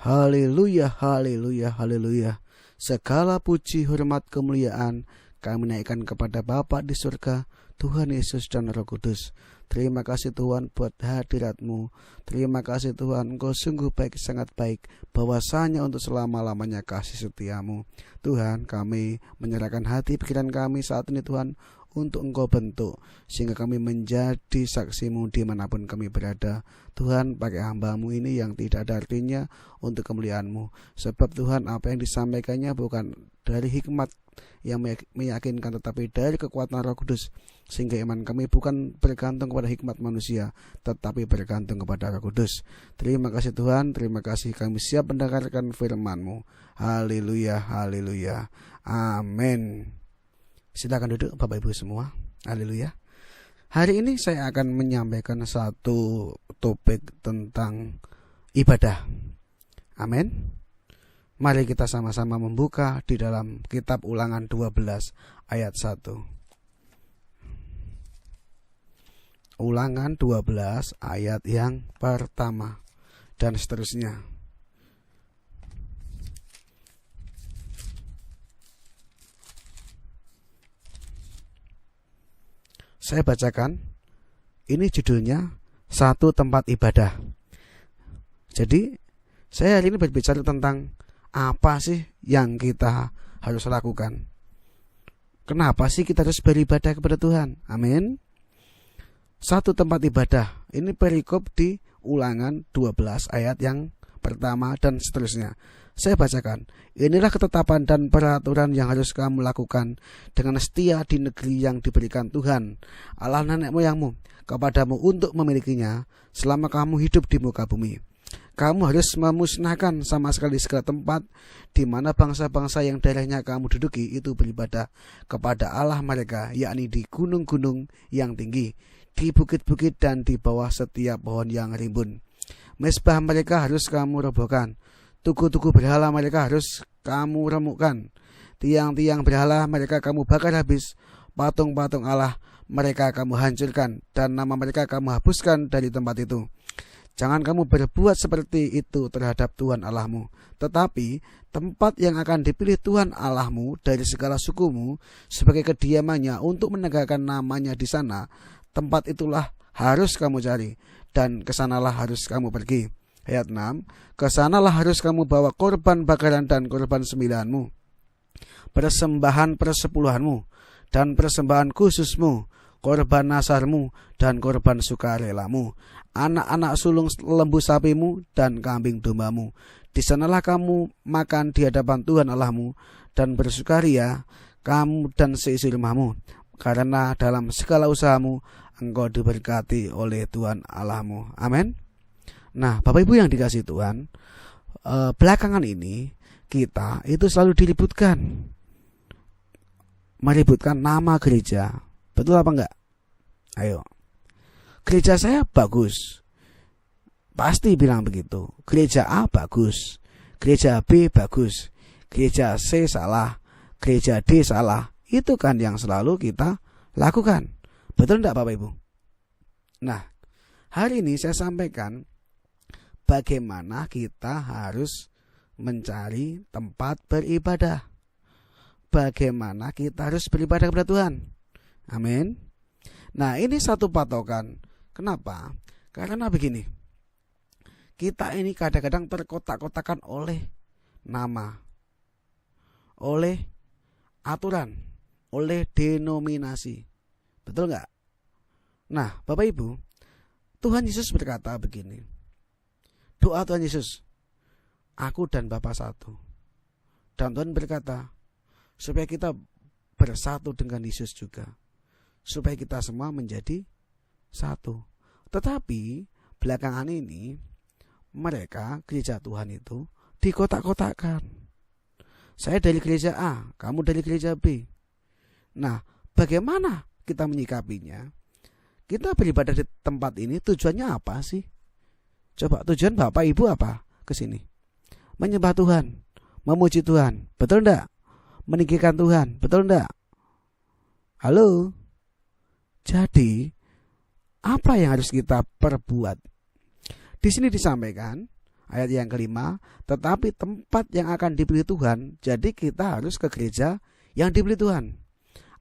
Haleluya, haleluya, haleluya. Segala puji, hormat, kemuliaan kami naikkan kepada Bapa di surga, Tuhan Yesus dan Roh Kudus. Terima kasih Tuhan buat hadirat-Mu. Terima kasih Tuhan, Engkau sungguh baik, sangat baik. Bahwasanya untuk selama-lamanya kasih setia-Mu. Tuhan, kami menyerahkan hati pikiran kami saat ini Tuhan, untuk Engkau bentuk, sehingga kami menjadi saksi-Mu dimanapun kami berada. Tuhan, pakai hamba-Mu ini yang tidak ada artinya untuk kemuliaan-Mu. Sebab Tuhan, apa yang disampaikannya bukan dari hikmat yang meyakinkan, tetapi dari kekuatan Roh Kudus, sehingga iman kami bukan bergantung kepada hikmat manusia, tetapi bergantung kepada Roh Kudus. Terima kasih Tuhan, terima kasih, kami siap mendengarkan firman-Mu. Haleluya, haleluya, amin. Silakan duduk Bapak Ibu semua. Haleluya. Hari ini saya akan menyampaikan satu topik tentang ibadah. Amin. Mari kita sama-sama membuka di dalam kitab Ulangan 12 ayat 1. Ulangan 12 ayat yang pertama dan seterusnya. Saya bacakan. Ini judulnya satu tempat ibadah. Jadi saya hari ini berbicara tentang apa sih yang kita harus lakukan. Kenapa sih kita harus beribadah kepada Tuhan? Amin. Satu tempat ibadah. Ini perikop di Ulangan 12 ayat yang pertama dan seterusnya. Saya bacakan. Inilah ketetapan dan peraturan yang harus kamu lakukan dengan setia di negeri yang diberikan Tuhan Allah nenek moyangmu kepadamu untuk memilikinya selama kamu hidup di muka bumi. Kamu harus memusnahkan sama sekali segala tempat di mana bangsa-bangsa yang daerahnya kamu duduki itu beribadah kepada Allah mereka, yakni di gunung-gunung yang tinggi, di bukit-bukit dan di bawah setiap pohon yang rimbun. Mezbah mereka harus kamu robohkan. Tugu-tugu berhala mereka harus kamu remukkan. Tiang-tiang berhala mereka kamu bakar habis. Patung-patung Allah mereka kamu hancurkan, dan nama mereka kamu hapuskan dari tempat itu. Jangan kamu berbuat seperti itu terhadap Tuhan Allahmu. Tetapi tempat yang akan dipilih Tuhan Allahmu dari segala sukumu sebagai kediamannya untuk menegakkan namanya di sana, tempat itulah harus kamu cari, dan kesanalah harus kamu pergi. Ayat 6. Kesanalah harus kamu bawa korban bakaran dan korban sembilanmu, persembahan persepuluhanmu dan persembahan khususmu, korban nasarmu dan korban sukarelamu, anak-anak sulung lembu sapimu dan kambing dombamu. Di sanalah kamu makan di hadapan Tuhan Allahmu dan bersukaria kamu dan seisi rumahmu, karena dalam segala usahamu engkau diberkati oleh Tuhan Allahmu. Amin. Nah, Bapak Ibu yang dikasihi Tuhan, belakangan ini kita itu selalu meributkan nama gereja. Betul apa enggak? Ayo. Gereja saya bagus. Pasti bilang begitu. Gereja A bagus, gereja B bagus, gereja C salah, gereja D salah. Itu kan yang selalu kita lakukan. Betul enggak Bapak Ibu? Nah, hari ini saya sampaikan bagaimana kita harus mencari tempat beribadah. Bagaimana kita harus beribadah kepada Tuhan. Amin. Nah, ini satu patokan. Kenapa? Karena begini. Kita ini kadang-kadang terkotak-kotakan oleh nama, oleh aturan, oleh denominasi. Betul nggak? Nah, Bapak Ibu, Tuhan Yesus berkata begini. Doa Tuhan Yesus, aku dan Bapa satu. Dan Tuhan berkata, supaya kita bersatu dengan Yesus juga, supaya kita semua menjadi satu. Tetapi belakangan ini mereka gereja Tuhan itu dikotak-kotakkan. Saya dari gereja A, kamu dari gereja B. Nah, bagaimana kita menyikapinya? Kita beribadah di tempat ini tujuannya apa sih? Coba tujuan Bapak Ibu apa ke sini? Menyembah Tuhan, memuji Tuhan, betul enggak? Meninggikan Tuhan, betul enggak? Halo? Jadi, apa yang harus kita perbuat? Di sini disampaikan Ayat yang kelima, tetapi tempat yang akan dipilih Tuhan, jadi kita harus ke gereja yang dipilih Tuhan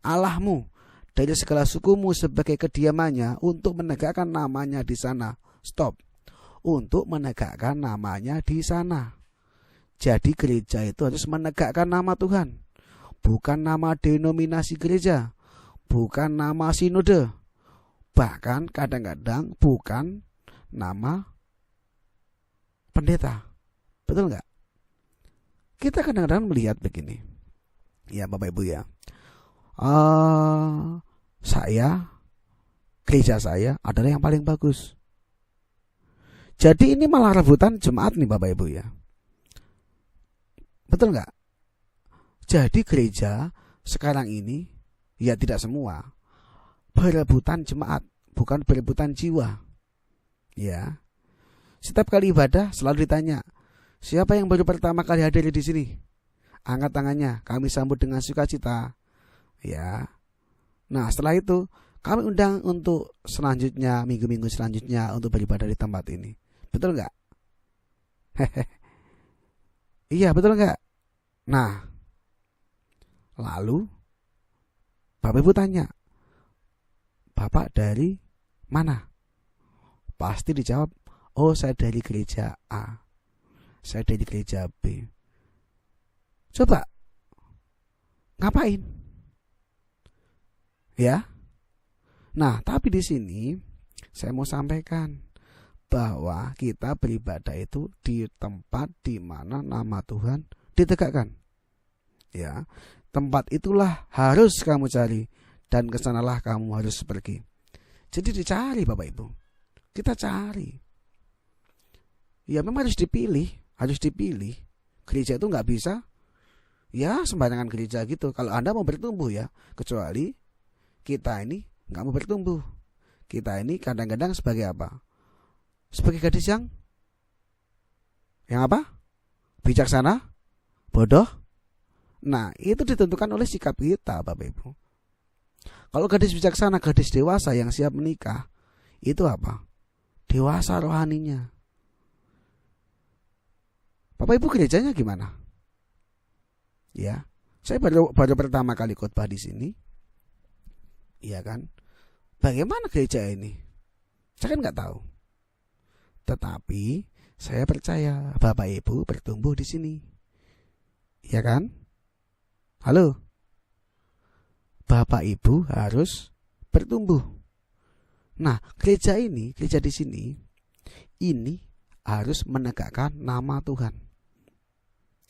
Allahmu dari segala sukumu sebagai kediamannya untuk menegakkan namanya di sana. Stop. Untuk menegakkan namanya di sana. Jadi gereja itu harus menegakkan nama Tuhan, bukan nama denominasi gereja, bukan nama sinode, bahkan kadang-kadang bukan nama pendeta. Betul nggak? Kita kadang-kadang melihat begini, ya Bapak Ibu ya, gereja saya adalah yang paling bagus. Jadi ini malah rebutan jemaat nih Bapak Ibu ya. Betul nggak? Jadi gereja sekarang ini, ya tidak semua, berebutan jemaat, bukan berebutan jiwa. Ya, setiap kali ibadah selalu ditanya, siapa yang baru pertama kali hadir di sini? Angkat tangannya, kami sambut dengan sukacita. Ya, nah setelah itu kami undang untuk selanjutnya, minggu-minggu selanjutnya untuk beribadah di tempat ini. Betul nggak? Iya, betul nggak? Nah, lalu Bapak Ibu tanya, Bapak dari mana? Pasti dijawab, oh saya dari gereja A, saya dari gereja B. Coba, ngapain? Ya. Nah, tapi di sini saya mau sampaikan bahwa kita beribadah itu di tempat di mana nama Tuhan ditegakkan. Ya, tempat itulah harus kamu cari dan kesanalah kamu harus pergi. Jadi dicari Bapak Ibu, kita cari. Ya memang harus dipilih. Gereja itu nggak bisa, ya sembarangan gereja gitu. Kalau Anda mau bertumbuh ya, kecuali kita ini nggak mau bertumbuh. Kita ini kadang-kadang sebagai apa? Sebagai gadis yang apa? Bijaksana, bodoh. Nah, itu ditentukan oleh sikap kita, Bapak Ibu. Kalau gadis bijaksana, gadis dewasa yang siap menikah, itu apa? Dewasa rohaninya. Bapak Ibu gerejanya gimana? Ya, saya baru pertama kali khotbah di sini. Iya kan? Bagaimana gereja ini? Saya kan nggak tahu. Tetapi saya percaya Bapak Ibu bertumbuh di sini. Iya kan? Halo? Bapak Ibu harus bertumbuh. Nah, gereja di sini, ini harus menegakkan nama Tuhan.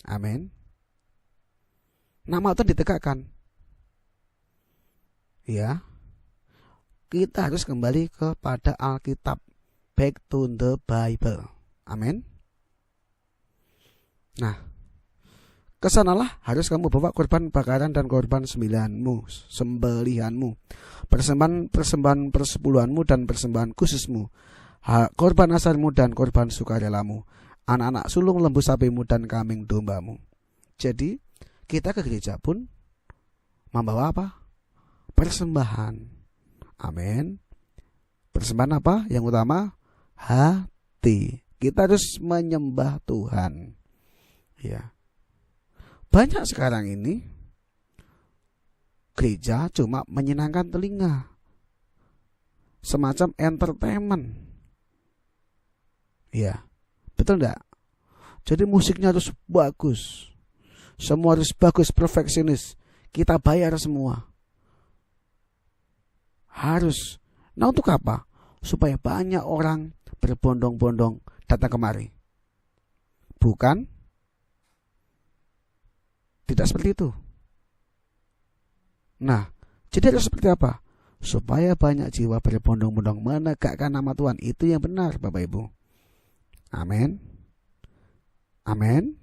Amin. Nama Tuhan ditegakkan. Ya. Kita harus kembali kepada Alkitab. Back to the Bible. Amin. Nah, kesanalah harus kamu bawa korban bakaran dan korban sembelihanmu, persembahan persepuluhanmu dan persembahan khususmu, korban asalmu dan korban sukarelamu, anak-anak sulung lembu sapimu dan kambing dombamu. Jadi kita ke gereja pun membawa apa? Persembahan. Amin. Persembahan apa? Yang utama hati. Kita harus menyembah Tuhan. Ya. Banyak sekarang ini gereja cuma menyenangkan telinga, semacam entertainment. Ya, betul enggak? Jadi musiknya harus bagus, semua harus bagus, perfeksionis. Kita bayar semua. Harus. Nah, untuk apa? Supaya banyak orang berbondong-bondong datang kemari. Bukan? Tidak seperti itu. Nah, jadi harus seperti apa? Supaya banyak jiwa berbondong-bondong menegakkan nama Tuhan. Itu yang benar, Bapak Ibu. Amin. Amin.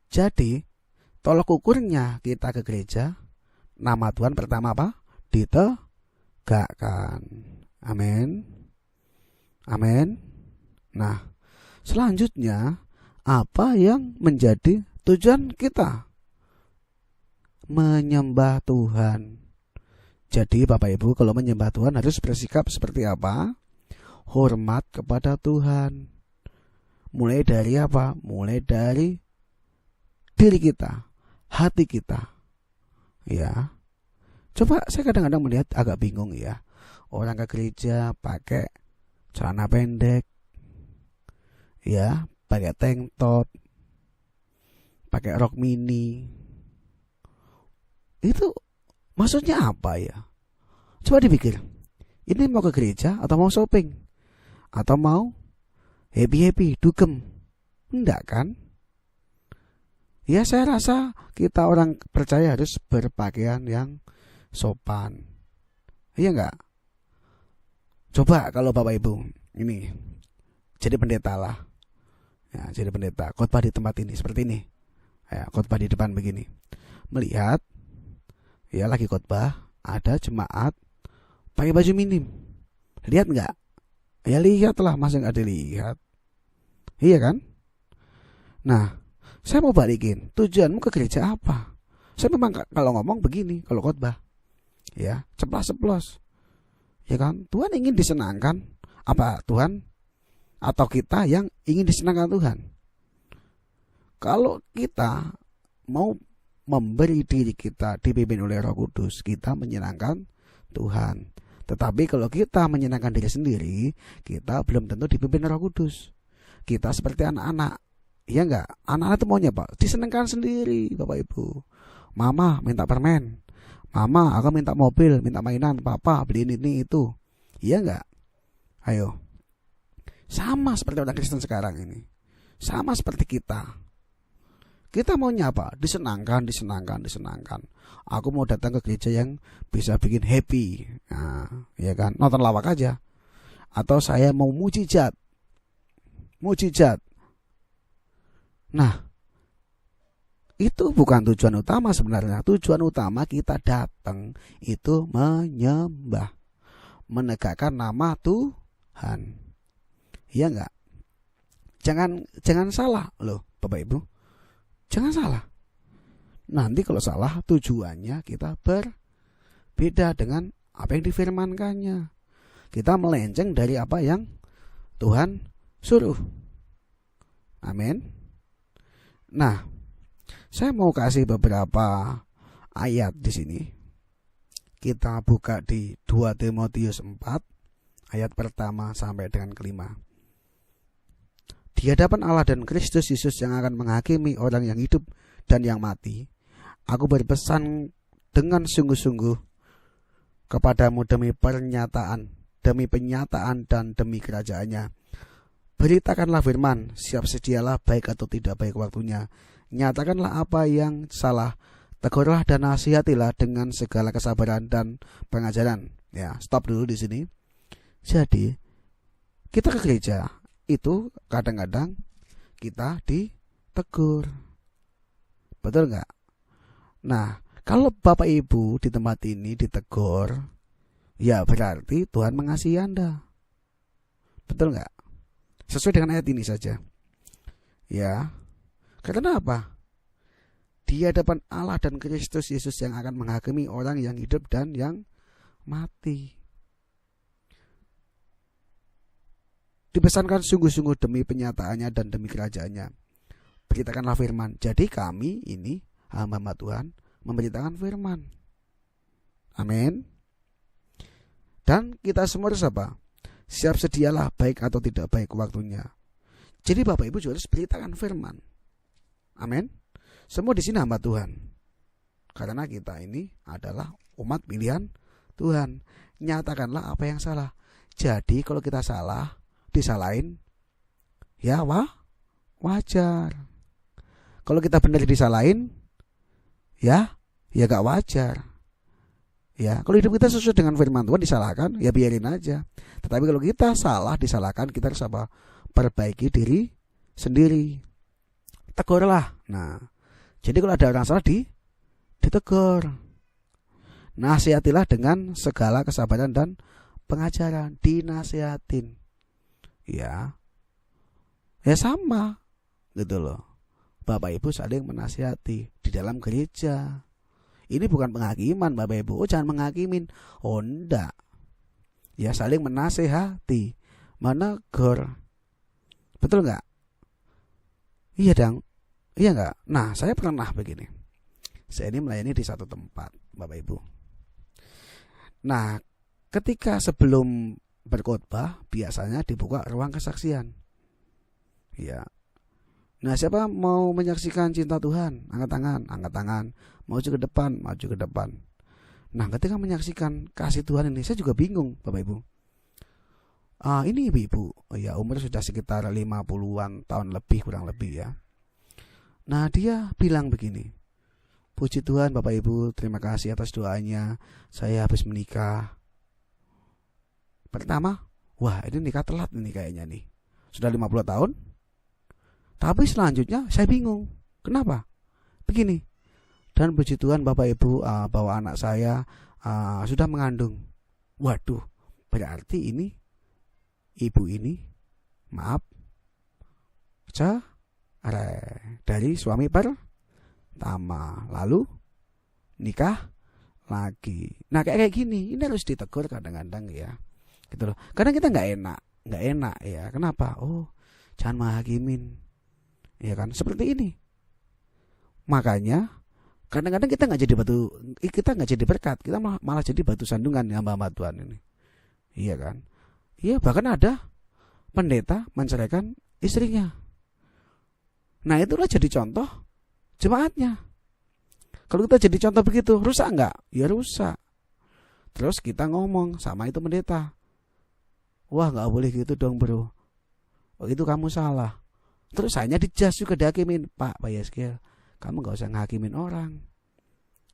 Jadi, tolak ukurnya kita ke gereja, nama Tuhan pertama apa? Ditegakkan. Amin. Amin. Nah, selanjutnya apa yang menjadi tujuan kita? Menyembah Tuhan. Jadi Bapak Ibu kalau menyembah Tuhan harus bersikap seperti apa? Hormat kepada Tuhan. Mulai dari apa? Mulai dari diri kita, hati kita. Ya. Coba saya kadang-kadang melihat agak bingung ya. Orang ke gereja pakai celana pendek, ya, pakai tank top, pakai rok mini. Itu maksudnya apa ya? Coba dipikir. Ini mau ke gereja atau mau shopping? Atau mau happy-happy, dugem? Enggak kan? Ya saya rasa kita orang percaya harus berpakaian yang sopan. Iya enggak? Coba kalau Bapak Ibu ini jadi pendeta lah. Ya, jadi pendeta, khotbah di tempat ini seperti ini. Ya, khotbah di depan begini. Melihat ya lagi khotbah, ada jemaat pakai baju minim. Lihat enggak? Ya lihatlah, masa enggak dilihat. Iya kan? Nah, saya mau balikin, tujuanmu ke gereja apa? Saya memang kalau ngomong begini, kalau khotbah, ya ceplas-ceplos, ya kan? Tuhan ingin disenangkan, apa Tuhan atau kita yang ingin disenangkan Tuhan? Kalau kita mau memberi diri kita dipimpin oleh Roh Kudus, kita menyenangkan Tuhan. Tetapi kalau kita menyenangkan diri sendiri, kita belum tentu dipimpin Roh Kudus. Kita seperti anak-anak. Iya enggak? Anak-anak itu maunya apa? Disenangkan sendiri, Bapak Ibu. Mama minta permen. Mama, aku minta mobil, minta mainan. Papa beliin ini itu. Iya enggak? Ayo. Sama seperti orang Kristen sekarang ini. Sama seperti kita. Kita maunya apa? Disenangkan. Aku mau datang ke gereja yang bisa bikin happy. Nah, ya kan? Nonton lawak aja. Atau saya mau mujizat. Nah, itu bukan tujuan utama sebenarnya. Tujuan utama kita datang itu menyembah, menegakkan nama Tuhan. Iya enggak? Jangan salah loh, Bapak Ibu. Jangan salah. Nanti kalau salah tujuannya kita berbeda dengan apa yang difirmankannya. Kita melenceng dari apa yang Tuhan suruh. Amin. Nah, saya mau kasih beberapa ayat di sini. Kita buka di 2 Timotius 4 ayat pertama sampai dengan kelima. Di hadapan Allah dan Kristus Yesus yang akan menghakimi orang yang hidup dan yang mati, aku berpesan dengan sungguh-sungguh kepadamu demi penyataan dan demi kerajaannya. Beritakanlah firman, siap sedialah baik atau tidak baik waktunya. Nyatakanlah apa yang salah, tegurlah dan nasihatilah dengan segala kesabaran dan pengajaran. Ya, stop dulu di sini. Jadi, kita ke gereja itu kadang-kadang kita ditegur. Betul nggak? Nah, kalau Bapak Ibu di tempat ini ditegur, ya berarti Tuhan mengasihi Anda. Betul nggak? Sesuai dengan ayat ini saja. Ya. Karena apa? Di hadapan Allah dan Kristus Yesus yang akan menghakimi orang yang hidup dan yang mati. Dipesankan sungguh-sungguh demi penyataannya dan demi kerajaannya. Beritakanlah firman. Jadi kami ini hamba Tuhan memberitakan firman. Amin. Dan kita semua harus apa? Siap sedialah baik atau tidak baik waktunya. Jadi Bapak Ibu juga harus beritakan firman. Amin. Semua di sini hamba Tuhan. Karena kita ini adalah umat pilihan Tuhan. Nyatakanlah apa yang salah. Jadi kalau kita salah, disalahin, ya wajar. Kalau kita benar disalahin, ya gak wajar. Ya, kalau hidup kita sesuai dengan firman Tuhan disalahkan, ya biarin aja. Tetapi kalau kita salah disalahkan, kita harus apa? Perbaiki diri sendiri. Tegurlah. Nah, jadi kalau ada orang salah ditegur. Nasihatilah dengan segala kesabaran dan pengajaran. Dinasihatin. Ya sama, gitu loh. Bapak Ibu saling menasihati di dalam gereja. Ini bukan penghakiman Bapak Ibu. Oh, jangan menghakimin. Oh, enggak. Ya saling menasehati, menegur. Betul enggak? Iya dong. Iya nggak? Nah, saya pernah begini. Saya ini melayani di satu tempat, Bapak Ibu. Nah, ketika sebelum berkhotbah biasanya dibuka ruang kesaksian. Ya. Nah, siapa mau menyaksikan cinta Tuhan? Angkat tangan, angkat tangan. Maju ke depan, maju ke depan. Nah, ketika menyaksikan kasih Tuhan ini, saya juga bingung, Bapak Ibu. Ini ibu-ibu, ya umur sudah sekitar 50-an tahun lebih, kurang lebih ya. Nah, dia bilang begini, puji Tuhan Bapak Ibu, terima kasih atas doanya, saya habis menikah. Pertama, wah ini nikah telat ini kayaknya nih, sudah 50 tahun. Tapi selanjutnya saya bingung, kenapa? Begini, dan puji Tuhan Bapak Ibu, bahwa anak saya sudah mengandung. Waduh, berarti ini ibu ini, maaf, dari suami pertama, lalu nikah lagi. Nah kayak gini, ini harus ditegur kadang-kadang ya, gitu loh. Kadang kita nggak enak ya. Kenapa? Oh, jangan menghakimin, ya kan? Seperti ini. Makanya kadang-kadang kita nggak jadi berkat, kita malah jadi batu sandungan ya hamba Tuhan ini, iya kan? Iya, bahkan ada pendeta menceraikan istrinya. Nah itulah jadi contoh jemaatnya. Kalau kita jadi contoh begitu, rusak enggak? Ya rusak. Terus kita ngomong sama itu pendeta, wah gak boleh gitu dong bro, oh itu kamu salah. Terus hanya dijas juga dihakimin. Pak Yeskel, kamu gak usah ngakimin orang,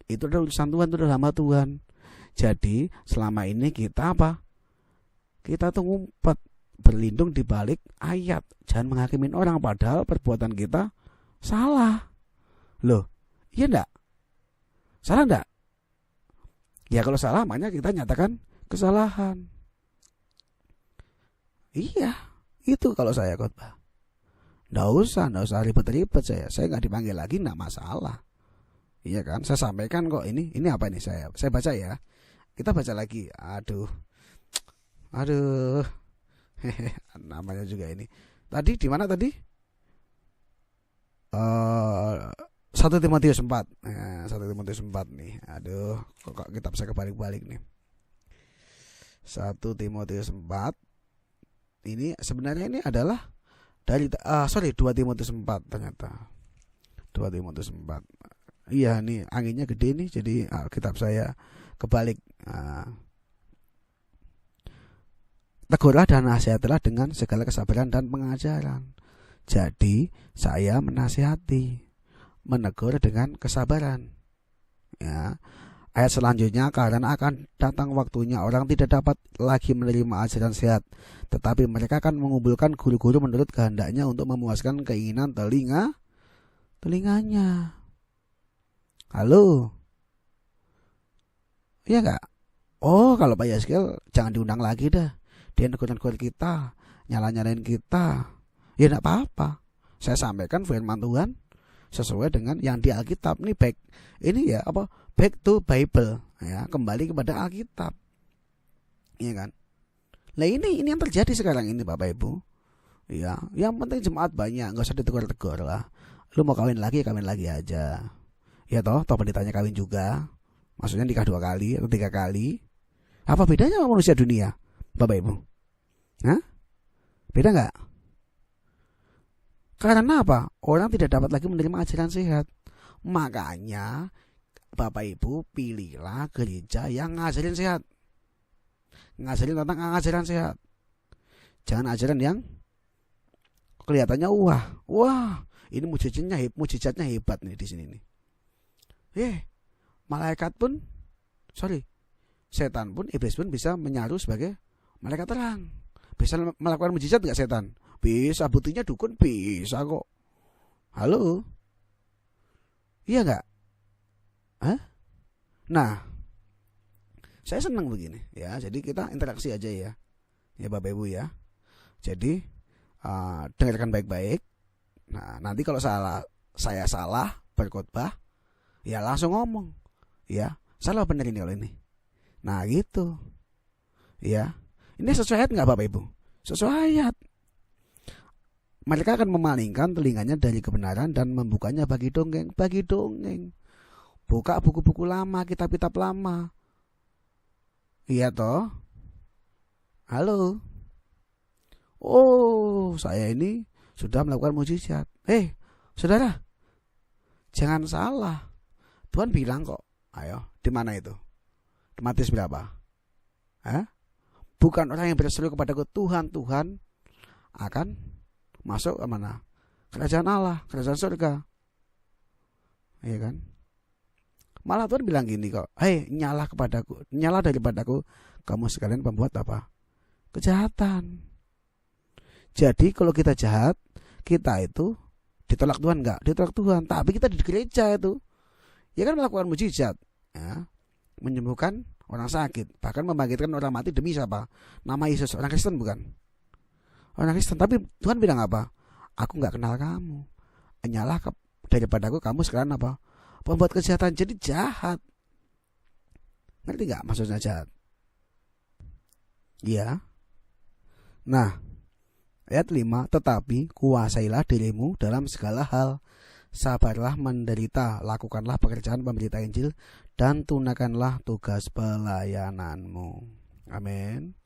itu udah urusan Tuhan, itu udah hamba Tuhan. Jadi selama ini kita apa? Kita tuh ngumpet, berlindung di balik ayat, jangan menghakimin orang, padahal perbuatan kita salah. Loh, iya enggak? Salah enggak? Ya kalau salah makanya kita nyatakan kesalahan. Iya, itu kalau saya khotbah. Nggak usah ribet-ribet saya nggak dipanggil lagi, nggak masalah. Iya kan, saya sampaikan kok ini apa ini, saya baca ya. Kita baca lagi, aduh, namanya juga ini. Tadi di mana tadi? 1 Timotius 4. 1 Timotius 4 nih. Aduh, kok kita bisa kebalik-balik nih. 1 Timotius 4. Ini sebenarnya ini adalah dari 2 Timotius 4 ternyata. 2 Timotius 4. Iya nih, anginnya gede nih, jadi kitab saya kebalik. Tegurlah dan nasihatilah dengan segala kesabaran dan pengajaran. Jadi saya menasihati, menegur dengan kesabaran. Ya. Ayat selanjutnya, karena akan datang waktunya orang tidak dapat lagi menerima ajaran sehat, tetapi mereka akan mengumpulkan guru-guru menurut kehendaknya untuk memuaskan keinginan telinganya. Halo, iya nggak? Oh, kalau Pak Yaskel jangan diundang lagi dah. Dia negur-negur kita, nyala-nyalain kita, ya enggak apa-apa. Saya sampaikan firman Tuhan sesuai dengan yang di Alkitab. Ini back to Bible ya, kembali kepada Alkitab. Iya kan? Nah ini yang terjadi sekarang ini Bapak Ibu. Ya, yang penting jemaat banyak, enggak usah ditegur-tegur lah. Lu mau kawin lagi aja. Ya toh pendetanya kawin juga. Maksudnya nikah 2 kali atau 3 kali. Apa bedanya sama manusia dunia? Bapak Ibu, hah? Beda nggak? Karena apa? Orang tidak dapat lagi menerima ajaran sehat. Makanya Bapak Ibu pilihlah gereja yang ngajarin sehat, ngajarin tentang ajaran sehat. Jangan ajaran yang kelihatannya wah ini mujizatnya hebat nih di sini nih. Malaikat pun, setan pun, iblis pun bisa menyaru sebagai malaikat terang. Bisa melakukan mujizat nggak setan? Bisa, buktinya dukun bisa kok. Halo, iya nggak? Hah? Nah, saya senang begini ya. Jadi kita interaksi aja ya Bapak Ibu ya. Jadi dengarkan baik-baik. Nah, nanti kalau saya salah berkhotbah, ya langsung ngomong. Ya, salah bener ini kalau ini. Nah gitu. Ya. Ini sesuai ayat nggak Bapak Ibu? Sesuai ayat. Mereka akan memalingkan telinganya dari kebenaran dan membukanya bagi dongeng. Bagi dongeng. Buka buku-buku lama, kitab-kitab lama. Iya toh? Halo. Oh, saya ini sudah melakukan mujizat. Saudara, jangan salah. Tuhan bilang kok. Ayo, di mana itu? Di Matius berapa? Bukan orang yang berseru kepadaku Tuhan, Tuhan akan masuk ke mana? Kerajaan Allah, kerajaan surga. Iya kan? Malah Tuhan bilang gini kok, nyala daripadaku kamu sekalian pembuat apa? Kejahatan. Jadi kalau kita jahat, kita itu ditolak Tuhan enggak? Ditolak Tuhan. Tapi kita di gereja itu, ya kan melakukan mujizat, ya, menyembuhkan orang sakit, bahkan membangkitkan orang mati demi siapa? Nama Yesus. Orang Kristen bukan? Orang Kristen. Tapi Tuhan bilang apa? Aku enggak kenal kamu. Nyala daripadaku kamu sekalian apa? Pembuat kejahatan. Jadi jahat. Ngerti gak maksudnya jahat? Iya. Nah, ayat 5, tetapi kuasailah dirimu dalam segala hal. Sabarlah menderita, lakukanlah pekerjaan pemberita Injil, dan tunaikanlah tugas pelayananmu. Amin.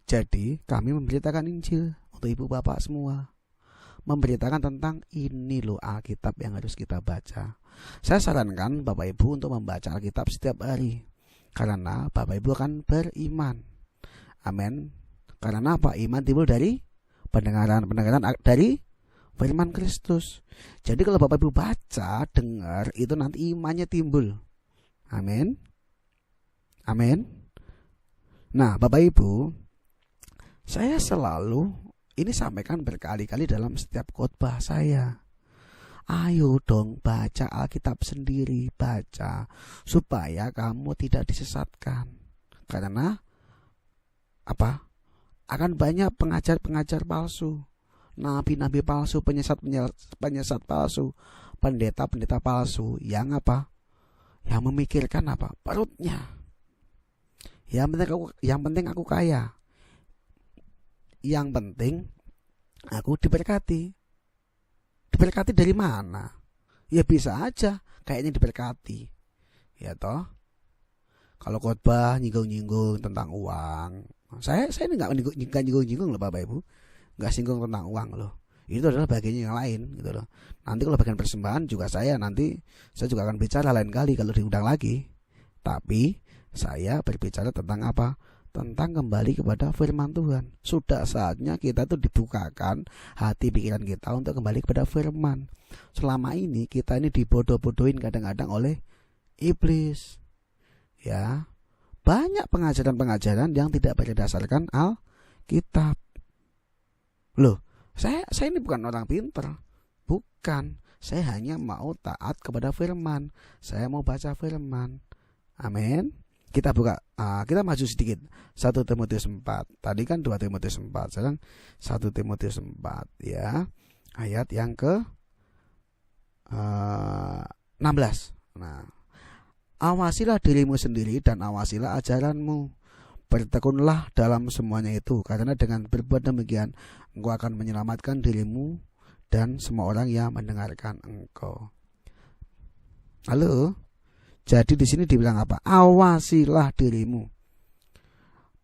Jadi kami memberitakan Injil untuk ibu bapak semua. Memberitakan tentang ini loh Alkitab yang harus kita baca. Saya sarankan Bapak Ibu untuk membaca Alkitab setiap hari. Karena Bapak Ibu akan beriman. Amin. Karena apa? Iman timbul dari pendengaran dari firman Kristus. Jadi kalau Bapak Ibu baca, dengar, itu nanti imannya timbul. Amin. Amin. Nah, Bapak Ibu, saya selalu ini sampaikan berkali-kali dalam setiap khotbah saya. Ayo dong baca Alkitab sendiri, baca supaya kamu tidak disesatkan. Karena apa? Akan banyak pengajar-pengajar palsu, nabi-nabi palsu, penyesat palsu, pendeta-pendeta palsu yang apa? Yang memikirkan apa? Perutnya. Yang penting aku kaya. Yang penting aku diberkati. Diberkati dari mana? Ya bisa aja kayaknya diberkati. Ya toh. Kalau khotbah nyinggung-nyinggung tentang uang. Saya ini enggak nyinggung-nyinggung loh Bapak Ibu. Enggak singgung tentang uang loh. Itu adalah bagiannya yang lain gitu loh. Nanti kalau bagian persembahan juga saya juga akan bicara lain kali kalau diundang lagi. Tapi saya berbicara tentang apa? Tentang kembali kepada firman Tuhan. Sudah saatnya kita tuh dibukakan hati pikiran kita untuk kembali kepada firman. Selama ini kita ini dibodoh-bodohin kadang-kadang oleh iblis. Ya, banyak pengajaran-pengajaran yang tidak berdasarkan Alkitab. Loh, saya ini bukan orang pintar. Bukan. Saya hanya mau taat kepada firman. Saya mau baca firman. Amin. Kita buka, kita maju sedikit. 1 Timotius 4. Tadi kan 2 Timotius 4. Sekarang 1 Timotius 4 ya. Ayat yang ke 16. Nah, awasilah dirimu sendiri dan awasilah ajaranmu. Bertekunlah dalam semuanya itu, karena dengan berbuat demikian engkau akan menyelamatkan dirimu dan semua orang yang mendengarkan engkau. Halo? Jadi di sini dibilang apa? Awasilah dirimu.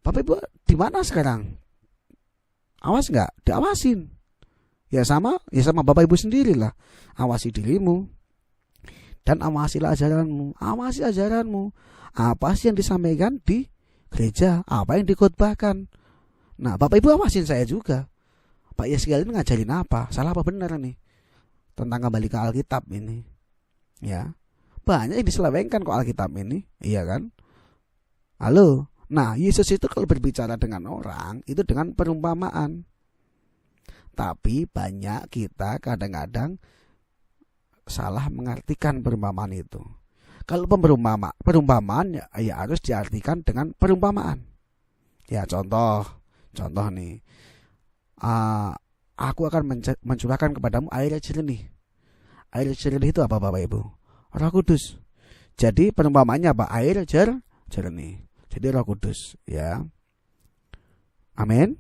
Bapak Ibu di mana sekarang? Awas enggak? Diawasin. Ya sama Bapak Ibu sendirilah. Awasi dirimu dan awasilah ajaranmu. Awasi ajaranmu. Apa sih yang disampaikan di gereja? Apa yang dikhotbahkan? Nah, Bapak Ibu awasin saya juga. Pak Yeskiel ini ngajarin apa? Salah apa benar nih? Tentang kembali ke Alkitab ini. Ya. Banyak yang diselewengkan kok Alkitab ini, iya kan? Halo. Nah, Yesus itu kalau berbicara dengan orang itu dengan perumpamaan. Tapi banyak kita kadang-kadang salah mengartikan perumpamaan itu. Kalau perumpamaan ya harus diartikan dengan perumpamaan. Ya contoh nih. Aku akan mencurahkan kepadamu air jernih. Air jernih itu apa Bapak Ibu? Roh Kudus. Jadi perumpamaannya apa? Air jernih. Jadi Roh Kudus, ya. Amin.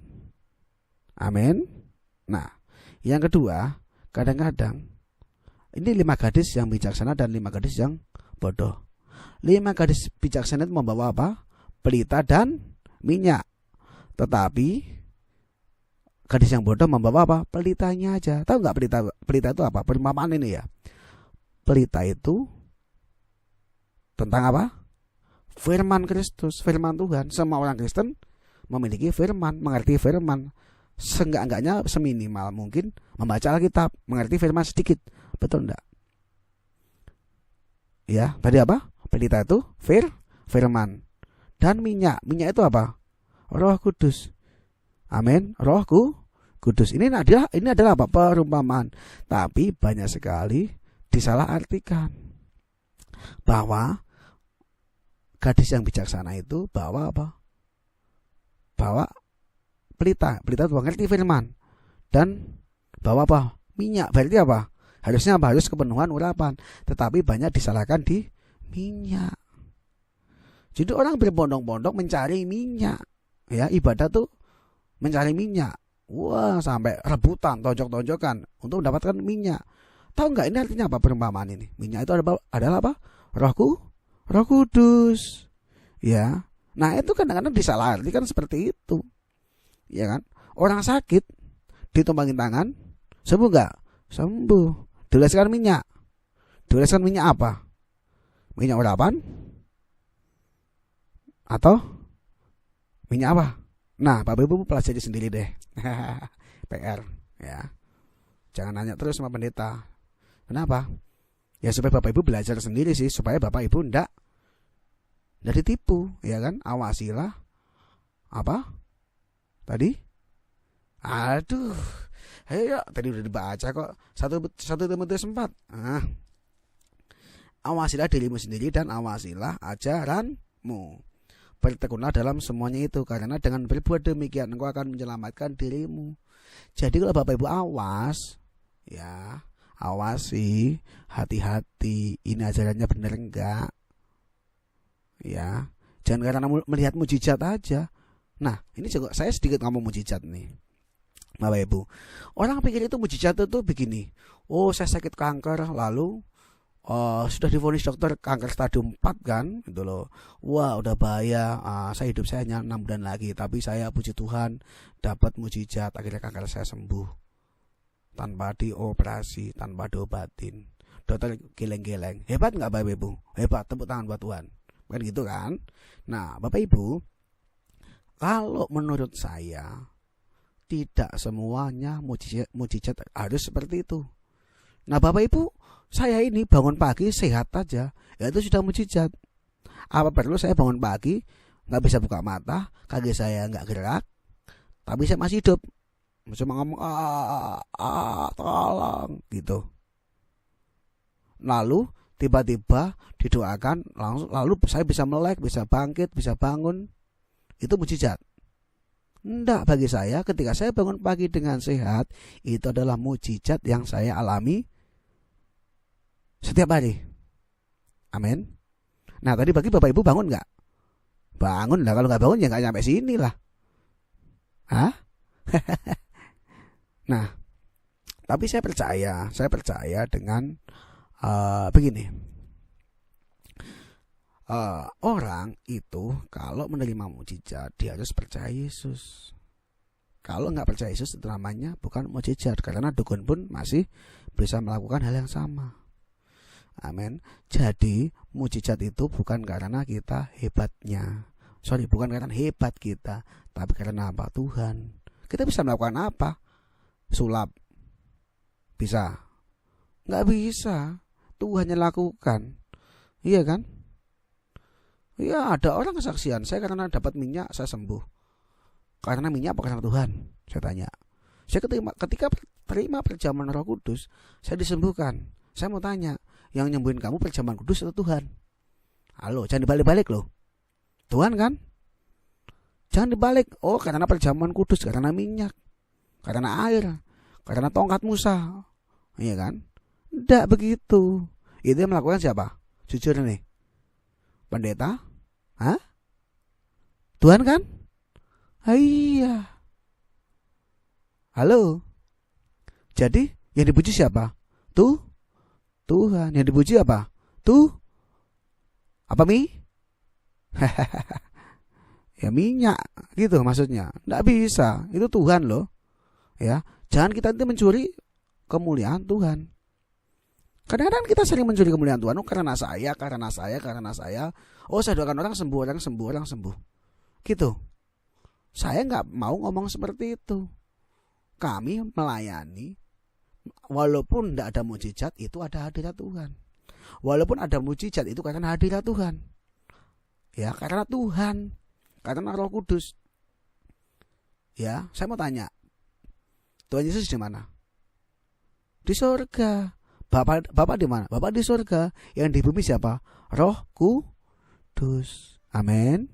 Amin. Nah, Yang kedua, kadang-kadang ini 5 gadis yang bijaksana dan 5 gadis yang bodoh. 5 gadis bijaksana itu membawa apa? Pelita dan minyak. Tetapi gadis yang bodoh membawa apa? Pelitanya aja. Tahu nggak pelita? Pelita itu apa? Perumpamaan ini ya. Pelita itu tentang apa? Firman Kristus, firman Tuhan. Semua orang Kristen memiliki firman, mengerti firman. Seenggak-enggaknya seminimal mungkin membaca Alkitab, mengerti firman sedikit. Betul enggak? Ya, tadi apa? Pelita itu firman. Dan minyak. Minyak itu apa? Roh Kudus. Amin. Roh Kudus. Ini adalah apa? Perumpamaan. Tapi banyak sekali disalahartikan. Bahwa gadis yang bijaksana itu bawa apa? Bawa pelita itu mengerti firman. Dan bawa apa? Minyak. Berarti apa? Harusnya apa? Harus kepenuhan urapan. Tetapi banyak disalahkan di minyak. Jadi orang berbondong-bondong mencari minyak. Ya, ibadah tuh mencari minyak. Wah, sampai rebutan, tonjok-tonjokan untuk mendapatkan minyak. Tahu nggak ini artinya apa perumpamaan ini? Minyak itu adalah apa? Roh Kudus. Ya. Nah, itu kadang-kadang disalahartikan seperti itu. Ya kan? Orang sakit ditumpangin tangan, sembuh nggak? Sembuh. Dileskan minyak. Dileskan minyak apa? Minyak urapan? Atau minyak apa? Nah, Bapak Ibu pelajari sendiri deh. PR ya. Jangan nanya terus sama pendeta. Kenapa? Ya supaya Bapak Ibu belajar sendiri sih, supaya Bapak Ibu ndak ditipu, ya kan? Awasilah apa? Tadi? Aduh. Ayo, tadi udah dibaca kok. 1 Timotius 4. Nah. Awasilah dirimu sendiri dan awasilah ajaranmu. Bertekunlah dalam semuanya itu, karena dengan berbuat demikian engkau akan menyelamatkan dirimu. Jadi kalau Bapak Ibu awas, ya, awasi, hati-hati, ini ajarannya benar enggak? Ya, jangan karena melihat mujizat aja. Nah, ini juga saya sedikit ngomong mujizat nih, Bapak Ibu. Orang pikir itu mujizat itu begini. Oh, saya sakit kanker, lalu sudah divonis dokter kanker stadium 4 kan, gitu loh. Wah, udah bahaya. Saya hidup saya hanya 6 bulan lagi, tapi saya puji Tuhan dapat mujizat, akhirnya kanker saya sembuh tanpa dioperasi, tanpa diobatin. Dokter geleng-geleng. Hebat nggak Bapak Ibu? Hebat, tepuk tangan buat Tuhan. Kan gitu kan? Nah, Bapak Ibu, kalau menurut saya tidak semuanya mujizat harus seperti itu. Nah, Bapak Ibu, saya ini bangun pagi sehat aja, ya itu sudah mujizat. Apa perlu saya bangun pagi nggak bisa buka mata, kaki saya nggak gerak, tapi saya masih hidup, cuma ngomong tolong gitu. Lalu tiba-tiba didoakan lalu saya bisa melek, bisa bangkit, bisa bangun, itu mujizat. Enggak, bagi saya ketika saya bangun pagi dengan sehat, itu adalah mujizat yang saya alami setiap hari. Amin. Nah, tadi bagi Bapak Ibu bangun nggak? Bangun lah, kalau nggak bangun ya nggak nyampe sini lah. Hah? Nah, tapi saya percaya dengan begini. Orang itu kalau menerima mujizat dia harus percaya Yesus. Kalau nggak percaya Yesus itu namanya bukan mujizat, karena dukun pun masih bisa melakukan hal yang sama. Amin. Jadi mujizat itu bukan karena kita hebatnya. Bukan karena hebat kita, tapi karena apa? Tuhan. Kita bisa melakukan apa? Sulap bisa? Nggak bisa. Tuhan yang lakukan. Iya kan? Ya, ada orang kesaksian, saya karena dapat minyak saya sembuh. Karena minyak apa karena Tuhan? Saya tanya. Saya ketika terima perjamuan Roh Kudus, saya disembuhkan. Saya mau tanya, yang nyembuhin kamu perjamuan kudus atau Tuhan? Halo, jangan dibalik-balik loh. Tuhan kan? Jangan dibalik. Oh, karena perjamuan kudus, karena minyak, karena air, karena tongkat Musa. Iya kan? Tidak begitu. Itu yang melakukan siapa? Jujur nih. Pendeta? Hah? Tuhan kan? Iya. Halo. Jadi yang dipuji siapa? Tuhan. Yang dipuji apa? Apa ya minyak gitu maksudnya. Nggak bisa. Itu Tuhan loh. Ya, jangan kita nanti mencuri kemuliaan Tuhan. Kadang-kadang kita sering mencuri kemuliaan Tuhan. Oh, karena saya. Oh, saya doakan orang sembuh. Gitu. Saya nggak mau ngomong seperti itu. Kami melayani, walaupun tidak ada mujizat, itu ada hadirat Tuhan. Walaupun ada mujizat, itu karena hadirat Tuhan. Ya, karena Tuhan, karena Roh Kudus. Ya, saya mau tanya, Tuhan Yesus di mana? Di surga. Bapak di mana? Bapak di surga. Yang di bumi siapa? Roh Kudus. Amin.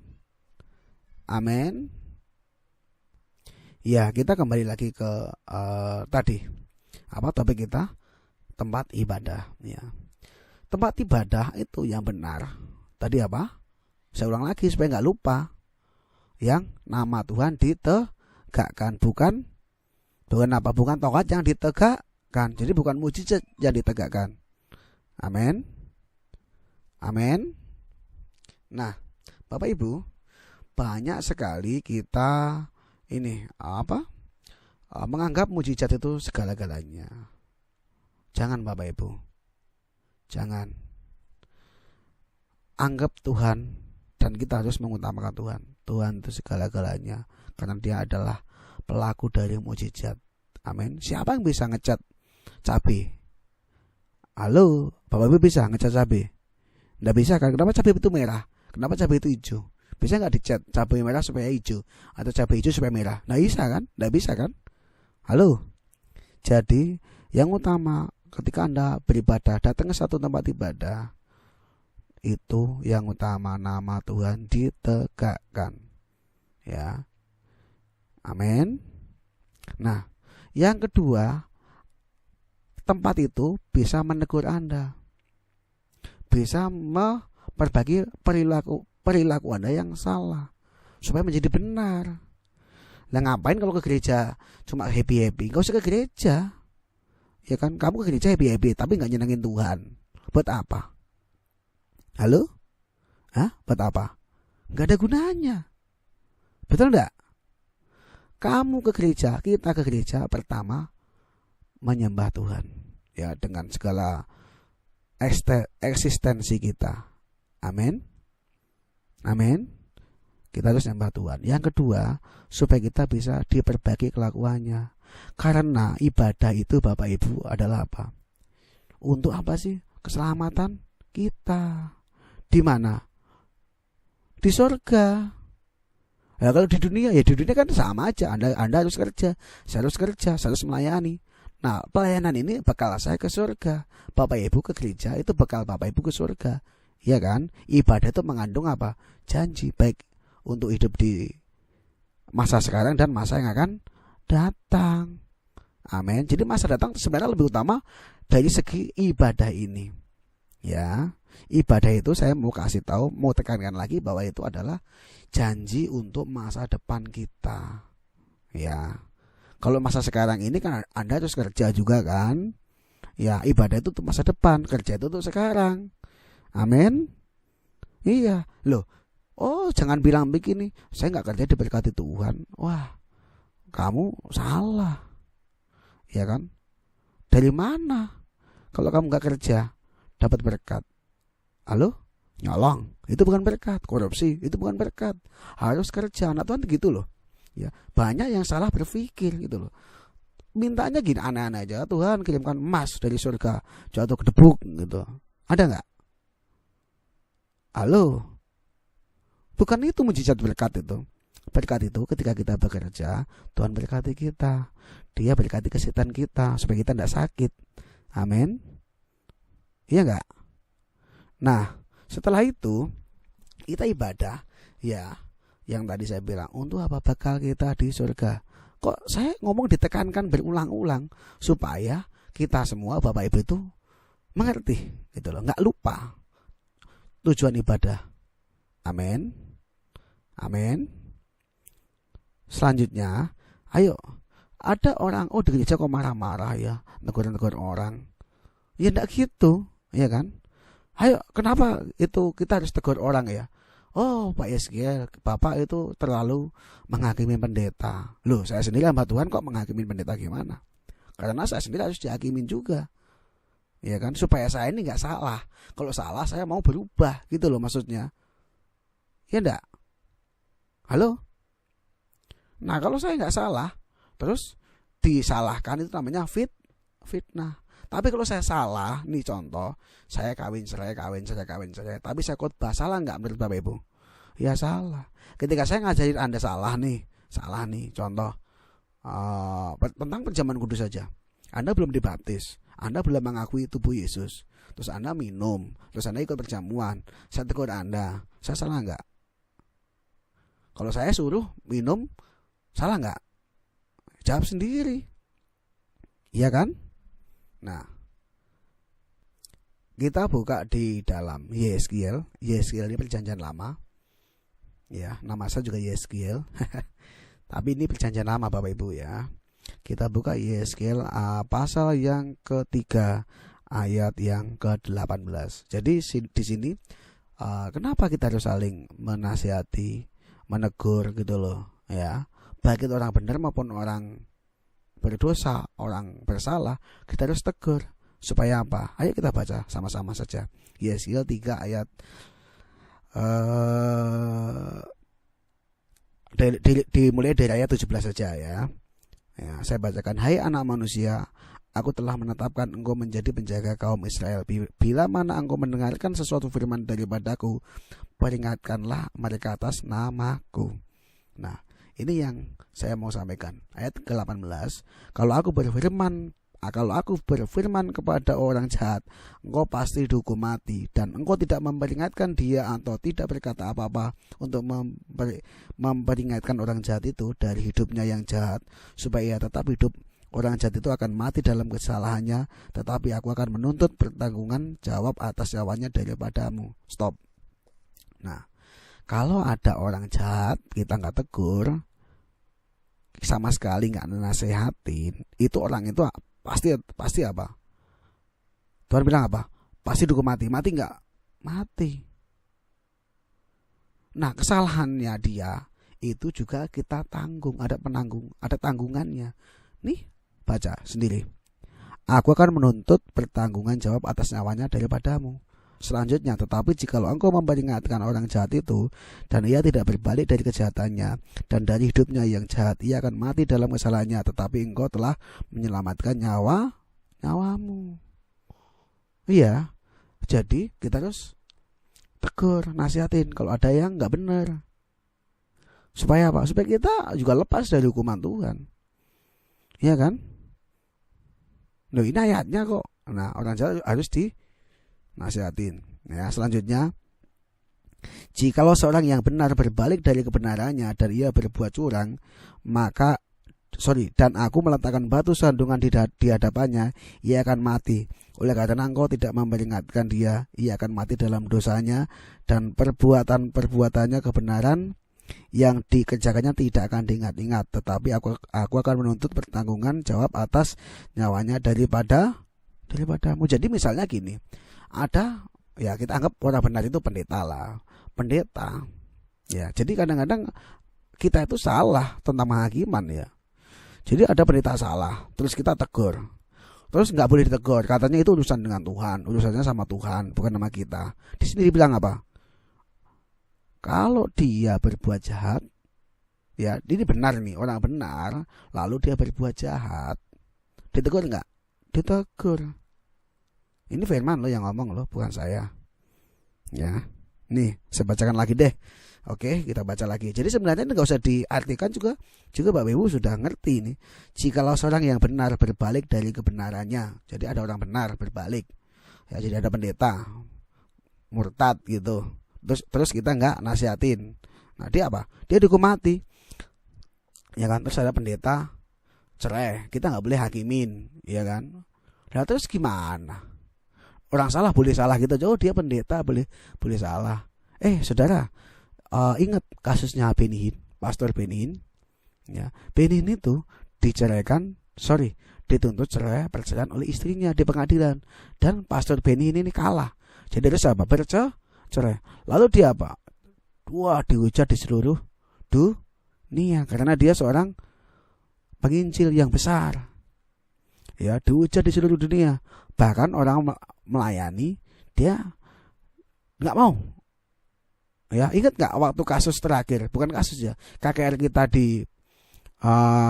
Ya, kita kembali lagi ke tadi. Apa topik kita? Tempat ibadah. Ya. Tempat ibadah itu yang benar. Tadi apa? Saya ulang lagi supaya nggak lupa. Yang nama Tuhan ditegakkan, bukan tongkat yang ditegakkan. Jadi bukan mujizat yang ditegakkan. Amin. Nah, Bapak Ibu, banyak sekali kita menganggap mujizat itu segala-galanya. Jangan Bapak Ibu. Jangan. Anggap Tuhan, dan kita harus mengutamakan Tuhan. Tuhan itu segala-galanya, karena Dia adalah pelaku dari mujizat. Amin. Siapa yang bisa ngecat cabai? Halo, Bapak Ibu bisa ngecat cabai? Nggak bisa kan? Kenapa cabai itu merah? Kenapa cabai itu hijau? Bisa nggak dicat cabai merah supaya hijau, atau cabai hijau supaya merah? Nggak bisa kan? Nggak bisa kan? Halo. Jadi yang utama ketika Anda beribadah, datang ke satu tempat ibadah, itu yang utama nama Tuhan ditegakkan. Ya. Amin. Nah, yang kedua, tempat itu bisa menegur Anda. Bisa memperbaiki perilaku Anda yang salah supaya menjadi benar. Nah, ngapain kalau ke gereja cuma happy-happy? Gak usah ke gereja. Ya kan, kamu ke gereja happy-happy tapi gak nyenengin Tuhan. Buat apa? Halo? Buat apa? Gak ada gunanya. Betul gak? Kamu ke gereja, kita ke gereja pertama menyembah Tuhan. Ya, dengan segala eksistensi kita. Amin. Kita harus menyembah Tuhan. Yang kedua, supaya kita bisa diperbaiki kelakuannya. Karena ibadah itu Bapak Ibu adalah apa? Untuk apa sih? Keselamatan kita. Di mana? Di surga. Ya, kalau di dunia, ya di dunia kan sama aja. Anda harus kerja, saya harus melayani. Nah, pelayanan ini bekal saya ke surga. Bapak Ibu ke gereja itu bekal Bapak Ibu ke surga. Ya kan? Ibadah itu mengandung apa? Janji baik untuk hidup di masa sekarang dan masa yang akan datang. Amin. Jadi masa datang sebenarnya lebih utama dari segi ibadah ini. Ya, ibadah itu saya mau kasih tahu, mau tekankan lagi bahwa itu adalah janji untuk masa depan kita. Ya. Kalau masa sekarang ini kan Anda harus kerja juga kan? Ya, ibadah itu untuk masa depan, kerja itu untuk sekarang. Amin. Iya. Loh, oh jangan bilang begini, saya nggak kerja diberkati Tuhan. Wah, kamu salah. Ya kan? Dari mana? Kalau kamu nggak kerja dapat berkat? Halo? Nyolong, itu bukan berkat. Korupsi, itu bukan berkat. Harus kerja. Anak Tuhan gitu loh. Ya, banyak yang salah berpikir gitu loh. Mintanya gini aneh-aneh aja. Tuhan kirimkan emas dari surga, jatuh ke debuk gitu. Ada nggak? Halo? Bukan itu mujizat berkat itu. Berkat itu ketika kita bekerja, Tuhan berkati kita. Dia berkati kesehatan kita supaya kita tidak sakit. Amin. Iya nggak? Nah, setelah itu kita ibadah, ya, yang tadi saya bilang untuk apa bekal kita di surga. Kok saya ngomong ditekankan berulang-ulang supaya kita semua Bapak Ibu itu mengerti, gitu loh, nggak lupa tujuan ibadah. Amin. Selanjutnya, ayo Ada orang, oh di gereja kok marah-marah ya, negur-negur orang. Ya enggak gitu, ya kan? Ayo, kenapa itu kita harus tegur orang ya? Oh, Pak Yeskiel, Bapak itu terlalu menghakimi pendeta. Loh, saya sendiri hamba Tuhan kok menghakimi pendeta gimana? Karena saya sendiri harus dihakimin juga. Ya kan, supaya saya ini nggak salah. Kalau salah saya mau berubah, gitu loh maksudnya. Ya enggak? Halo? Nah, kalau saya nggak salah, terus disalahkan, itu namanya fitnah. Tapi kalau saya salah, nih contoh, saya kawin cerai, tapi saya khotbah, salah nggak menurut Bapak Ibu? Ya salah. Ketika saya ngajarin Anda salah nih, contoh tentang penjaman kudus saja. Anda belum dibaptis, Anda belum mengakui tubuh Yesus, terus Anda minum, terus Anda ikut perjamuan, saya tegur Anda, saya salah nggak? Kalau saya suruh minum, salah nggak? Jawab sendiri, iya kan? Nah, kita buka di dalam Yeskiel ini perjanjian lama. Ya, nama saya juga Yeskiel. Tapi ini perjanjian lama Bapak Ibu ya. Kita buka Yeskiel pasal yang ketiga ayat yang ke-18. Jadi di sini kenapa kita harus saling menasihati, menegur gitu loh ya. Baik itu orang benar maupun orang berdosa, orang bersalah, kita harus tegur. Supaya apa? Ayo kita baca sama-sama saja. Yeskiel 3 ayat dimulai dari ayat 17 saja ya. Ya, saya bacakan. Hai anak manusia, aku telah menetapkan engkau menjadi penjaga kaum Israel. Bila mana engkau mendengarkan sesuatu firman daripadaku, peringatkanlah mereka atas namaku. Nah, ini yang saya mau sampaikan. Ayat ke-18. Kalau aku berfirman kepada orang jahat, engkau pasti dihukum mati, dan engkau tidak memperingatkan dia atau tidak berkata apa-apa untuk memperingatkan orang jahat itu dari hidupnya yang jahat, supaya ia tetap hidup. Orang jahat itu akan mati dalam kesalahannya, tetapi aku akan menuntut pertanggungan jawab atas nyawanya daripadamu. Stop. Nah, kalau ada orang jahat kita nggak tegur, sama sekali nggak nasehatin, itu orang itu pasti apa? Tuhan bilang apa? Pasti dihukum mati. Mati nggak? Mati. Nah, kesalahannya dia itu juga kita tanggung, ada tanggungannya. Nih, baca sendiri. Aku akan menuntut pertanggungan jawab atas nyawanya daripadamu. Selanjutnya, tetapi jikalau engkau memperingatkan orang jahat itu dan ia tidak berbalik dari kejahatannya dan dari hidupnya yang jahat, ia akan mati dalam kesalahannya, tetapi engkau telah menyelamatkan nyawamu. Iya, jadi kita harus tegur, nasihatin kalau ada yang nggak benar. Supaya apa? Supaya kita juga lepas dari hukuman Tuhan. Iya kan? Loh, ini ayatnya kok. Nah, orang jahat harus nasihatin. Ya, selanjutnya, jikalau seorang yang benar berbalik dari kebenarannya dan ia berbuat curang, dan aku meletakkan batu sandungan di hadapannya, ia akan mati. Oleh karena engkau tidak memperingatkan dia, ia akan mati dalam dosanya, dan perbuatannya kebenaran yang dikerjakannya tidak akan diingat-ingat. Tetapi aku akan menuntut pertanggungan jawab atas nyawanya daripadamu. Jadi misalnya gini, ada ya, kita anggap orang benar itu pendeta ya. Jadi kadang-kadang kita itu salah tentang penghakiman ya. Jadi ada pendeta salah, terus kita tegur, terus nggak boleh ditegur, katanya itu urusan dengan Tuhan, urusannya sama Tuhan, bukan sama kita. Di sini dibilang apa? Kalau dia berbuat jahat, ya ini benar nih, orang benar, lalu dia berbuat jahat, ditegur nggak? Ditegur. Ini firman lo yang ngomong lo, bukan saya. Ya, nih saya bacakan lagi deh. Oke, kita baca lagi. Jadi sebenarnya ini nggak usah diartikan juga Bapak Ibu sudah ngerti nih. Jikalau seorang yang benar berbalik dari kebenarannya, jadi ada orang benar berbalik. Ya, jadi ada pendeta murtad gitu. Terus kita nggak nasihatin. Nah, dia apa? Dia dihukum mati. Ya kan? Terus ada pendeta cerai, kita nggak boleh hakimin, ya kan? Nah, terus gimana? Orang salah boleh salah gitu, oh dia pendeta boleh salah. Saudara, ingat kasusnya Benin, Pastor Benin. Ya, Benin itu dituntut cerai perceraian oleh istrinya di pengadilan, dan Pastor Benny ini kalah. Jadi harus apa? Bercerai. Lalu dia apa? Wah, dihujat di seluruh dunia karena dia seorang penginjil yang besar. Ya, dihujat di seluruh dunia. Bahkan orang melayani dia nggak mau. Ya, ingat nggak waktu kasus terakhir? Bukan kasus ya, KKR kita di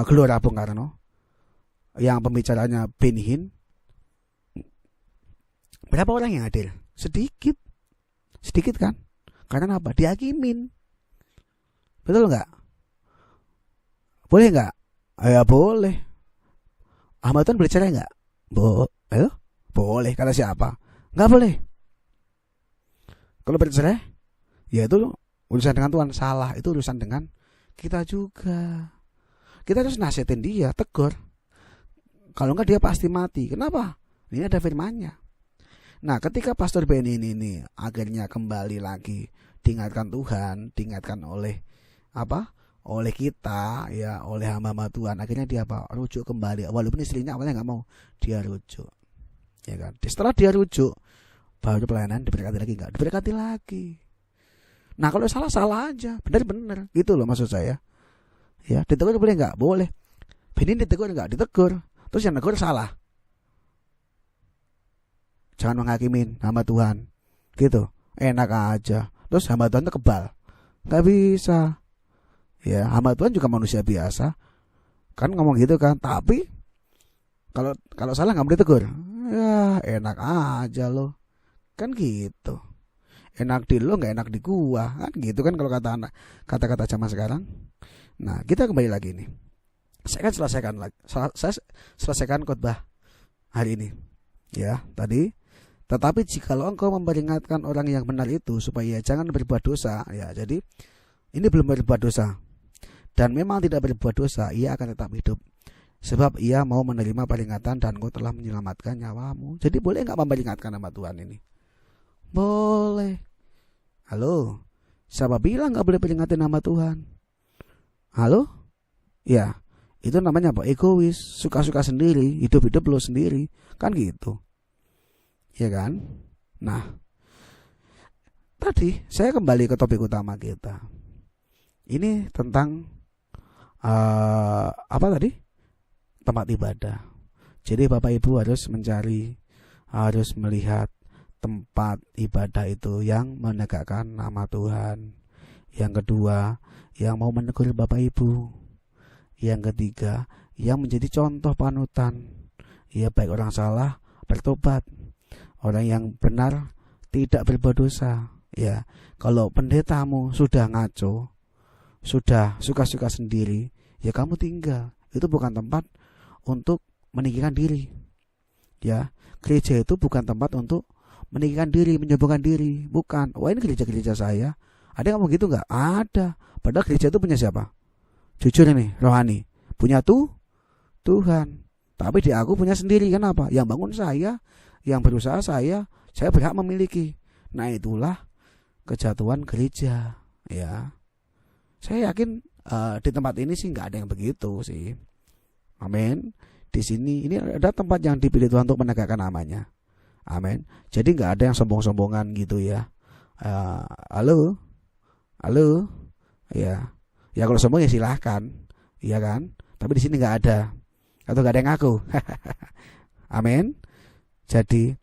Gelora Bung Karno, yang pembicaranya Benny Hinn. Berapa orang yang hadir? Sedikit kan? Karena apa? Dihakimin. Betul nggak? Boleh nggak? Ya boleh. Ahmad Tuhan boleh cerai nggak? Boleh. Kata siapa? Nggak boleh. Kalau bercerai, ya itu urusan dengan Tuhan. Salah itu urusan dengan kita juga. Kita harus nasihatin dia, tegur. Kalau enggak dia pasti mati. Kenapa? Ini ada firman-Nya. Nah, ketika Pastor Benny ini akhirnya kembali lagi diingatkan Tuhan, diingatkan oleh oleh kita, ya, oleh hamba-hamba Tuhan, akhirnya dia rujuk kembali. Walaupun istrinya awalnya nggak mau, dia rujuk, ya kan. Setelah dia rujuk, baru pelayanan diberkati lagi nggak? Diberkati lagi. Nah, kalau salah aja, benar-benar, gitu loh maksud saya. Ya, ditegur boleh nggak? Boleh. Benny ditegur nggak? Ditegur. Terus yang negur salah. Jangan menghakimin hamba Tuhan, gitu. Enak aja. Terus hamba Tuhan itu kebal, nggak bisa. Ya, hamba Tuhan juga manusia biasa, kan ngomong gitu kan. Tapi kalau salah nggak boleh tegur. Ya, enak aja lo, kan gitu. Enak di lo, nggak enak di gua, kan gitu kan kalau kata-kata zaman sekarang. Nah, kita kembali lagi nih. Saya selesaikan khotbah hari ini. Ya, tadi. Tetapi jikalau engkau memperingatkan orang yang benar itu supaya jangan berbuat dosa, ya, jadi ini belum berbuat dosa. Dan memang tidak berbuat dosa, ia akan tetap hidup. Sebab ia mau menerima peringatan dan engkau telah menyelamatkan nyawamu. Jadi boleh nggak memperingatkan nama Tuhan ini? Boleh. Halo? Siapa bilang nggak boleh peringatin nama Tuhan? Halo? Ya, itu namanya apa? Egois, suka-suka sendiri, hidup-hidup lo sendiri, kan gitu. Ya kan? Nah, tadi saya kembali ke topik utama kita. Ini tentang apa tadi? Tempat ibadah. Jadi Bapak Ibu harus melihat tempat ibadah itu yang menegakkan nama Tuhan. Yang kedua, yang mau menegur Bapak Ibu. Yang ketiga, yang menjadi contoh panutan. Ya, baik orang salah bertobat, orang yang benar tidak berbuat dosa. Ya, kalau pendetamu sudah ngaco, sudah suka-suka sendiri, ya kamu tinggal. Itu bukan tempat untuk meninggikan diri. Ya, gereja itu bukan tempat untuk meninggikan diri, menyombongkan diri, bukan. Wah, ini gereja saya. Ada yang ngomong gitu nggak? Ada. Padahal gereja itu punya siapa? Jujur ini, rohani. Punya Tuhan. Tapi di aku punya sendiri. Kenapa? Yang bangun saya, yang berusaha saya berhak memiliki. Nah, itulah kejatuhan gereja. Ya, saya yakin di tempat ini sih nggak ada yang begitu sih. Amin. Di sini ini ada tempat yang dipilih Tuhan untuk menegakkan namanya. Amin. Jadi nggak ada yang sombong-sombongan gitu ya. Halo, ya. Ya kalau sombong ya silahkan, iya kan. Tapi di sini nggak ada, atau nggak ada yang ngaku. Amin. Jadi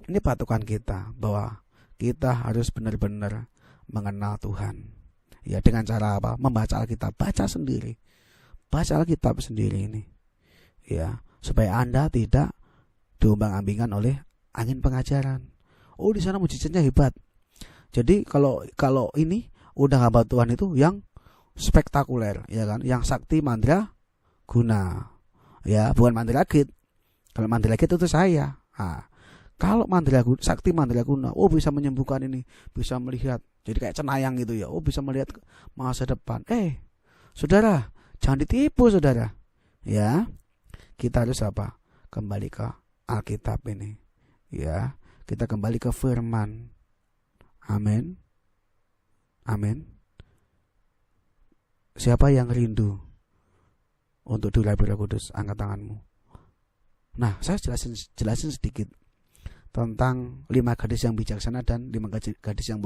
ini patokan kita bahwa kita harus benar-benar mengenal Tuhan. Ya, dengan cara apa? Membaca Alkitab, baca Alkitab sendiri ini. Ya, supaya Anda tidak diombang-ambingkan oleh angin pengajaran. Oh, di sana mujizatnya hebat. Jadi kalau ini udah hamba Tuhan itu yang spektakuler, ya kan? Yang sakti mandra guna. Ya, bukan mandragit. Kalau mandragit itu saya. Nah, kalau sakti mandraguna, oh bisa menyembuhkan ini, bisa melihat. Jadi kayak cenayang gitu ya. Oh, bisa melihat masa depan. Saudara, jangan ditipu, saudara. Ya. Kita harus apa? Kembali ke Alkitab ini. Ya, kita kembali ke firman. Amin. Amin. Siapa yang rindu untuk diurapi Roh Kudus? Angkat tanganmu. Nah, saya jelasin sedikit tentang 5 gadis yang bijaksana dan 5 gadis yang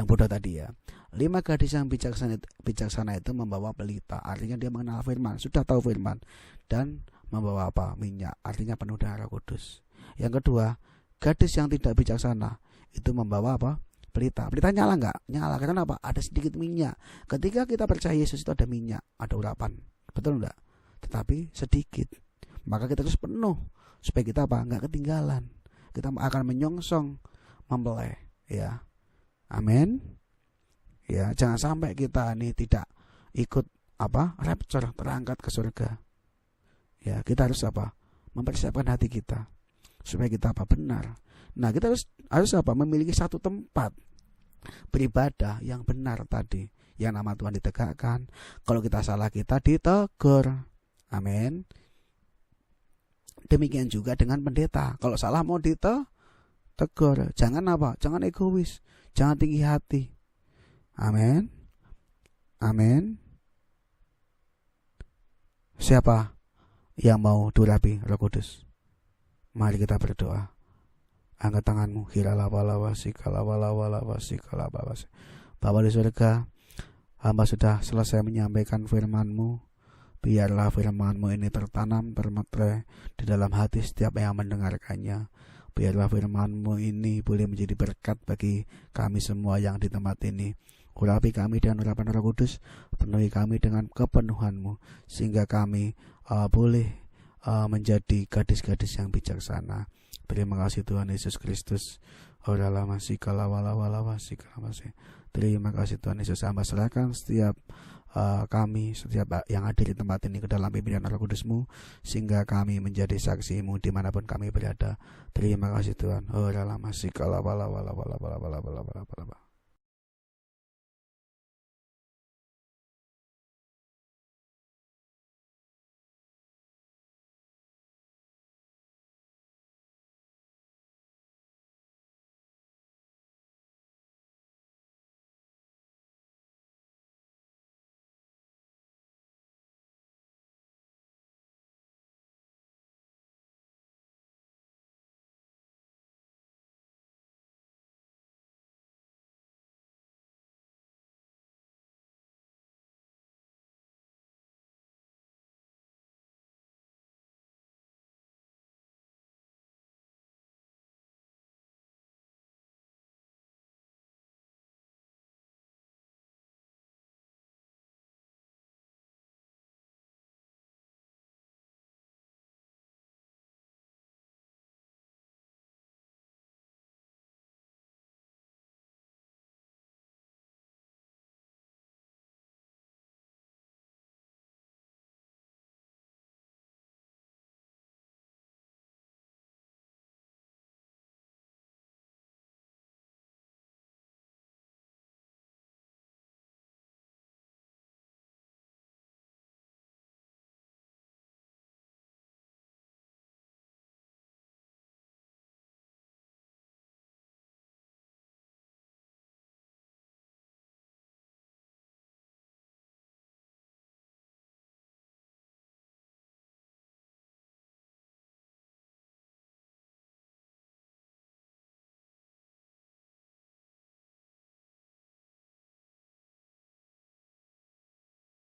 bodoh tadi ya. 5 gadis yang bijaksana itu membawa pelita, artinya dia mengenal firman, sudah tahu firman, dan membawa apa? Minyak, artinya penuh dengan Roh Kudus. Yang kedua, gadis yang tidak bijaksana itu membawa apa? Pelita. Pelita nyala nggak? Nyala, karena apa? Ada sedikit minyak. Ketika kita percaya Yesus itu ada minyak, ada urapan, betul nggak? Tetapi sedikit. Maka kita harus penuh supaya kita apa? Nggak ketinggalan. Kita akan menyongsong, membelai, ya. Amin. Ya, jangan sampai kita ini tidak ikut apa? Rapture, terangkat ke surga. Ya, kita harus apa? Mempersiapkan hati kita supaya kita apa? Benar. Nah, kita harus apa? Memiliki satu tempat beribadah yang benar tadi, yang nama Tuhan ditegakkan. Kalau kita salah, kita ditegur. Amin. Demikian juga dengan pendeta. Kalau salah mau ditegur. Jangan apa? Jangan egois. Jangan tinggi hati. Amin. Amin. Siapa yang mau diurapi Roh Kudus? Mari kita berdoa. Angkat tanganmu. Bapa di surga, hamba sudah selesai menyampaikan firman-Mu. Biarlah firman-Mu ini tertanam, termeterai di dalam hati setiap yang mendengarkannya. Biarlah firman-Mu ini boleh menjadi berkat bagi kami semua yang di tempat ini. Urapi kami dengan urapan Roh Kudus, penuhi kami dengan kepenuhan-Mu, sehingga kami boleh menjadi gadis-gadis yang bijaksana. Terima kasih Tuhan Yesus Kristus. Terima kasih Tuhan Yesus. Hamba serahkan setiap kami, setiap yang ada di tempat ini ke dalam pimpinan Roh Kudus-Mu, sehingga kami menjadi saksi-Mu dimanapun kami berada. Terima kasih Tuhan.